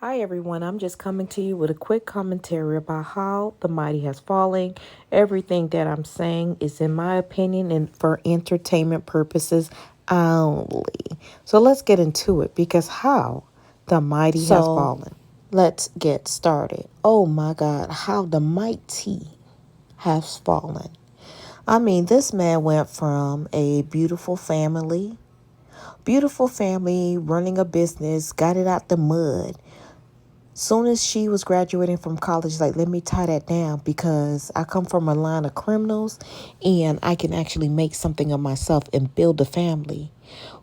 Hi everyone, I'm just coming to you with a quick commentary about how the mighty has fallen. Everything that I'm saying is in my opinion and for entertainment purposes only. So let's get into it because how the mighty has fallen. Let's get started. Oh my God, how the mighty has fallen. I mean, this man went from a beautiful family running a business, got it out the mud. Soon as she was graduating from college, like, let me tie that down because I come from a line of criminals and I can actually make something of myself and build a family.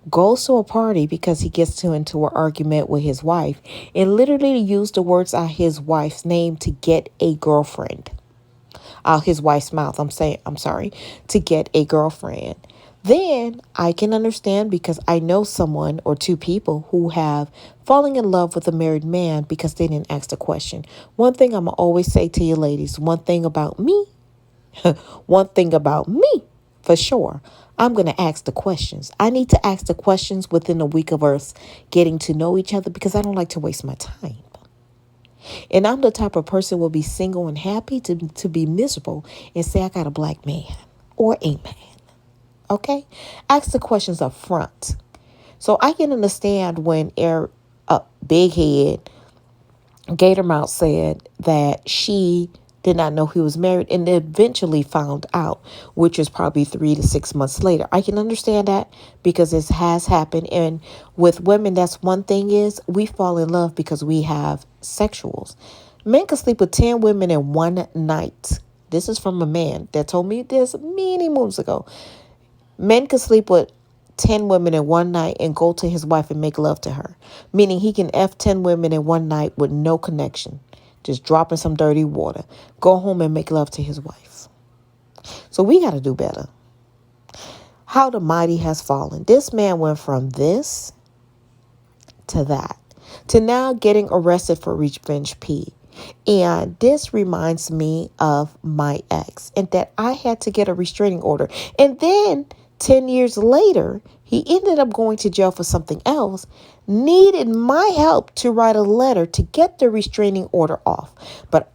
Goes to a party because he gets into an argument with his wife and literally used the words out his wife's name to get a girlfriend. Out his wife's mouth, I'm sorry, to get a girlfriend. Then I can understand because I know someone or two people who have fallen in love with a married man because they didn't ask the question. One thing I'm always say to you ladies, one thing about me for sure. I'm going to ask the questions. I need to ask the questions within a week of us getting to know each other because I don't like to waste my time. And I'm the type of person who will be single and happy to be miserable and say I got a black man or a man. Okay? Ask the questions up front. So I can understand when Big Head Gator Mouth said that she did not know he was married and eventually found out, which was probably 3 to 6 months later. I can understand that because this has happened. And with women, that's one thing is we fall in love because we have sexuals. Men can sleep with 10 women in one night. This is from a man that told me this many moons ago. Men can sleep with 10 women in one night and go to his wife and make love to her. Meaning he can F 10 women in one night with no connection. Just dropping some dirty water. Go home and make love to his wife. So we got to do better. How the mighty has fallen. This man went from this to that. To now getting arrested for revenge P. And this reminds me of my ex and that I had to get a restraining order. And then 10 years later, he ended up going to jail for something else, needed my help to write a letter to get the restraining order off. But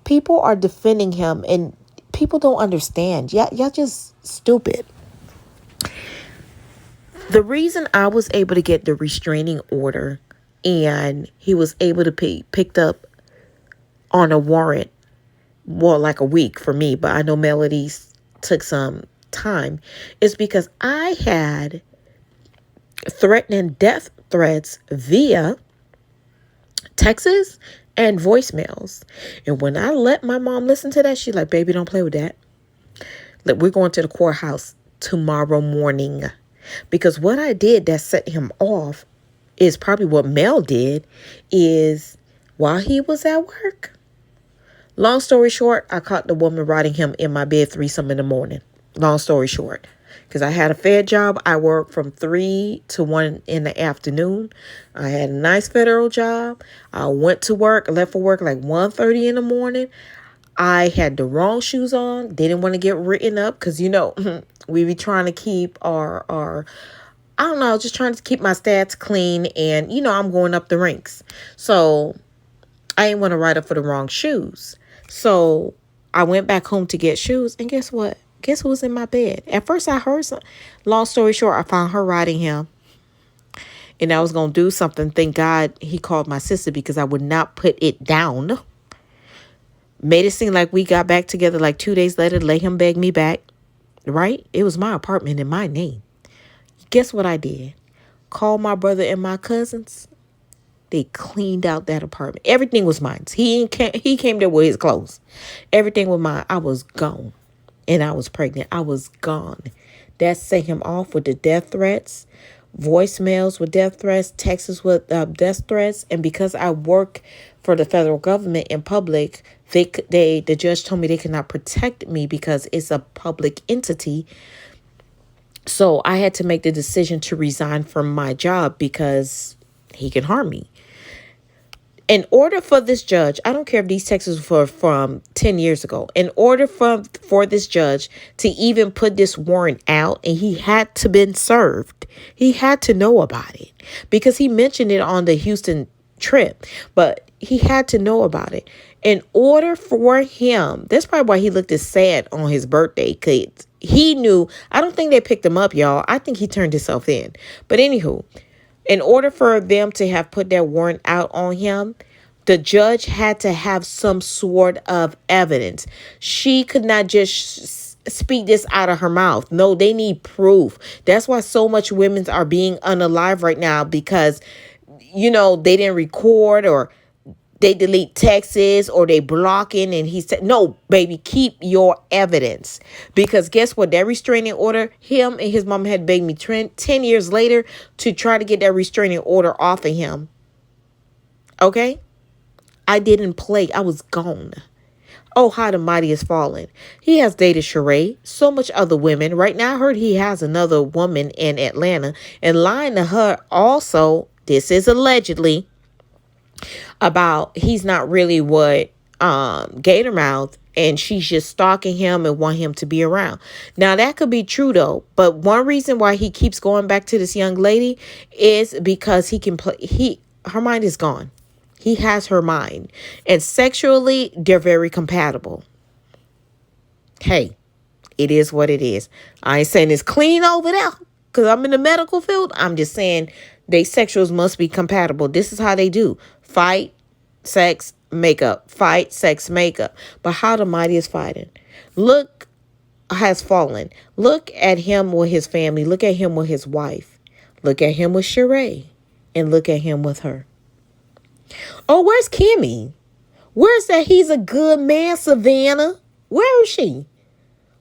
people are defending him and people don't understand. Y'all just stupid. The reason I was able to get the restraining order and he was able to be picked up on a warrant, well, like a week for me, but I know Melody's took some time, is because I had threatening death threats via texts and voicemails. And when I let my mom listen to that, she's like, baby, don't play with that. Like, we're going to the courthouse tomorrow morning. Because what I did that set him off is probably what Mel did is while he was at work. Long story short, I caught the woman riding him in my bed 3 some in the morning. Long story short, because I had a Fed job. I worked from 3 to 1 in the afternoon. I had a nice federal job. I went to work, left for work like 1:30 in the morning. I had the wrong shoes on. They didn't want to get written up because, we be trying to keep our I don't know, just trying to keep my stats clean. And, I'm going up the ranks. So I didn't want to write up for the wrong shoes. So I went back home to get shoes. And guess what? Guess who was in my bed? At first I heard some. Long story short, I found her riding him. And I was going to do something. Thank God he called my sister because I would not put it down. Made it seem like we got back together like 2 days later. Let him beg me back. Right? It was my apartment in my name. Guess what I did? Called my brother and my cousins. They cleaned out that apartment. Everything was mine. He came there with his clothes. Everything was mine. I was gone. And I was pregnant. I was gone. That set him off with the death threats, voicemails with death threats, texts with death threats. And because I work for the federal government in public, the judge told me they could not protect me because it's a public entity. So I had to make the decision to resign from my job because he can harm me. In order for this judge, I don't care if these texts were from 10 years ago. In order for this judge to even put this warrant out, and he had to been served, he had to know about it because he mentioned it on the Houston trip, but he had to know about it. In order for him, that's probably why he looked as sad on his birthday, because he knew, I don't think they picked him up, y'all. I think he turned himself in. But anywho, in order for them to have put that warrant out on him, the judge had to have some sort of evidence. She could not just speak this out of her mouth. No, they need proof. That's why so much women are being unalive right now, because, they didn't record, or they delete texts, or they blocking, and he said, no, baby, keep your evidence. Because guess what? That restraining order, him and his mom had begged me 10 years later to try to get that restraining order off of him. Okay? I didn't play. I was gone. Oh, how the mighty has fallen. He has dated Sheree, so much other women. Right now, I heard he has another woman in Atlanta, and lying to her also, this is allegedly, about he's not really what Gatormouth, and she's just stalking him and want him to be around. Now, that could be true, though. But one reason why he keeps going back to this young lady is because he can play. Her mind is gone. He has her mind. And sexually, they're very compatible. Hey, it is what it is. I ain't saying it's clean over there because I'm in the medical field. I'm just saying they sexuals must be compatible. This is how they do. Fight, sex, makeup. Fight, sex, makeup. But how the mighty is fighting. Look, has fallen. Look at him with his family. Look at him with his wife. Look at him with Sheree. And look at him with her. Oh, where's Kimmy? Where's that he's a good man, Savannah? Where is she?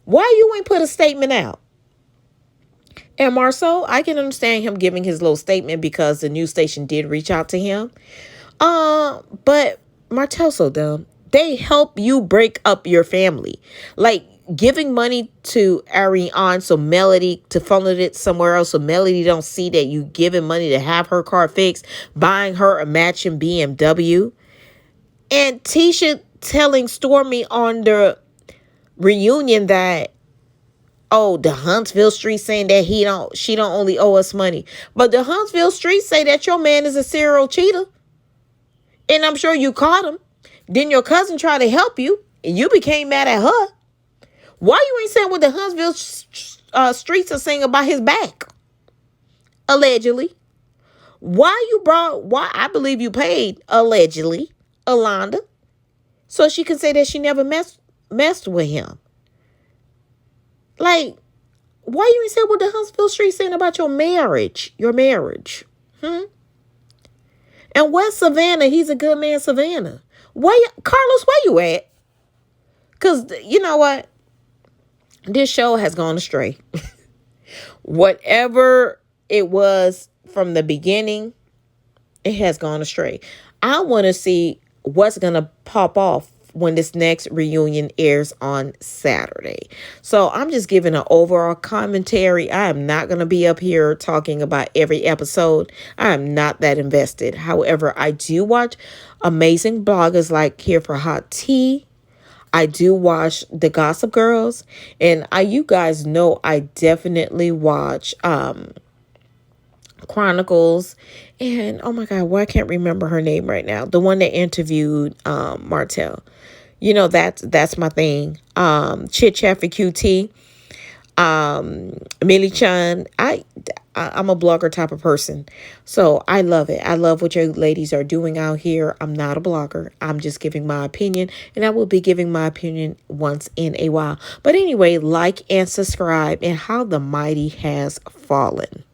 Why you ain't put a statement out? And Marceau, I can understand him giving his little statement because the news station did reach out to him. But Martell's so dumb. They help you break up your family. Like giving money to Ariane so Melody to funnel it somewhere else so Melody don't see that you giving money to have her car fixed, buying her a matching BMW. And Tisha telling Stormy on the reunion that, oh, the Huntsville Street saying that she don't only owe us money. But the Huntsville Street say that your man is a serial cheater. And I'm sure you caught him. Then your cousin tried to help you and you became mad at her. Why you ain't saying what the Huntsville streets are saying about his back? Allegedly. Why I believe you paid, allegedly, Alonda, so she can say that she never messed with him. Like, why you ain't saying what the Huntsville streets saying about your marriage? And where's Savannah? He's a good man, Savannah. Carlos, where you at? Because you know what? This show has gone astray. Whatever it was from the beginning, it has gone astray. I want to see what's going to pop off when this next reunion airs on Saturday. So I'm just giving an overall commentary. I am not going to be up here talking about every episode. I am not that invested. However, I do watch amazing bloggers like Here for Hot Tea. I do watch the Gossip Girls, and you guys know I definitely watch Chronicles, and oh my God, I can't remember her name right now. The one that interviewed Martell. That's my thing. Chit Chat for QT. Millie Chan. I'm a blogger type of person. So I love it. I love what your ladies are doing out here. I'm not a blogger. I'm just giving my opinion, and I will be giving my opinion once in a while. But anyway, like and subscribe, and how the mighty has fallen.